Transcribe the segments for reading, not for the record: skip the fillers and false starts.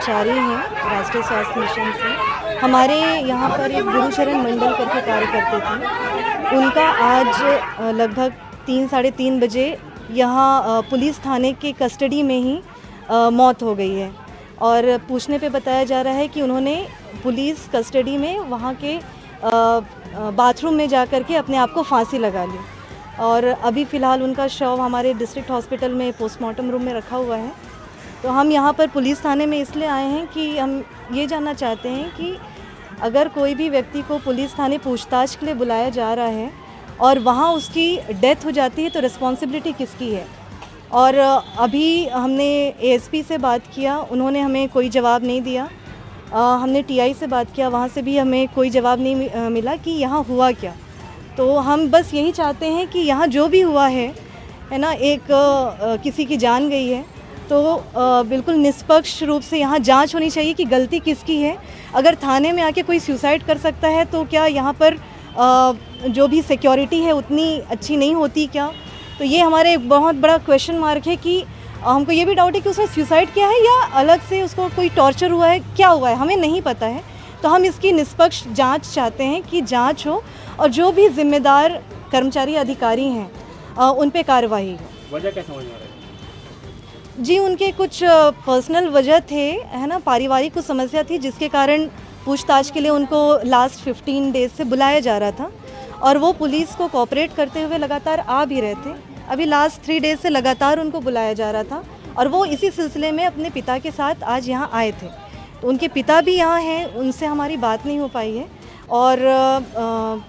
कर्मचारी हैं राष्ट्रीय स्वास्थ्य मिशन से। हमारे यहाँ पर एक गुरुचरण मंडल करके कार्य करते थे। उनका आज लगभग 3-3:30 बजे यहाँ पुलिस थाने के कस्टडी में ही मौत हो गई है। और पूछने पे बताया जा रहा है कि उन्होंने पुलिस कस्टडी में वहाँ के बाथरूम में जा कर के अपने आप को फांसी लगा ली। और अभी फ़िलहाल उनका शव हमारे डिस्ट्रिक्ट हॉस्पिटल में पोस्टमार्टम रूम में रखा हुआ है। तो हम यहाँ पर पुलिस थाने में इसलिए आए हैं कि हम ये जानना चाहते हैं कि अगर कोई भी व्यक्ति को पुलिस थाने पूछताछ के लिए बुलाया जा रहा है और वहाँ उसकी डेथ हो जाती है तो रिस्पॉन्सिबिलिटी किसकी है। और अभी हमने एएसपी से बात किया, उन्होंने हमें कोई जवाब नहीं दिया। हमने टीआई से बात किया, वहाँ से भी हमें कोई जवाब नहीं मिला कि यहाँ हुआ क्या। तो हम बस यही चाहते हैं कि यहाँ जो भी हुआ है ना, एक किसी की जान गई है तो बिल्कुल निष्पक्ष रूप से यहाँ जांच होनी चाहिए कि गलती किसकी है। अगर थाने में आके कोई सुसाइड कर सकता है तो क्या यहाँ पर जो भी सिक्योरिटी है उतनी अच्छी नहीं होती क्या? तो ये हमारे एक बहुत बड़ा क्वेश्चन मार्क है कि हमको ये भी डाउट है कि उसने सुसाइड किया है या अलग से उसको कोई टॉर्चर हुआ है, क्या हुआ है, हमें नहीं पता है। तो हम इसकी निष्पक्ष जांच चाहते हैं कि जांच हो और जो भी जिम्मेदार कर्मचारी अधिकारी हैं उन पे कार्रवाई हो। वजह क्या समझ में आ रहा है? जी, उनके कुछ पर्सनल वजह थे, है ना, पारिवारिक कुछ समस्या थी जिसके कारण पूछताछ के लिए उनको लास्ट 15 डेज से बुलाया जा रहा था और वो पुलिस को कोऑपरेट करते हुए लगातार आ भी रहे थे। अभी लास्ट 3 डेज से लगातार उनको बुलाया जा रहा था और वो इसी सिलसिले में अपने पिता के साथ आज यहाँ आए थे। तो उनके पिता भी यहाँ हैं, उनसे हमारी बात नहीं हो पाई है। और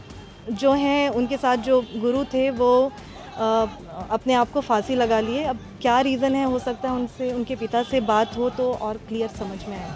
जो हैं उनके साथ जो गुरु थे वो अपने आप को फांसी लगा लिए। अब क्या रीज़न है, हो सकता है उनसे, उनके पिता से बात हो तो और क्लियर समझ में आए।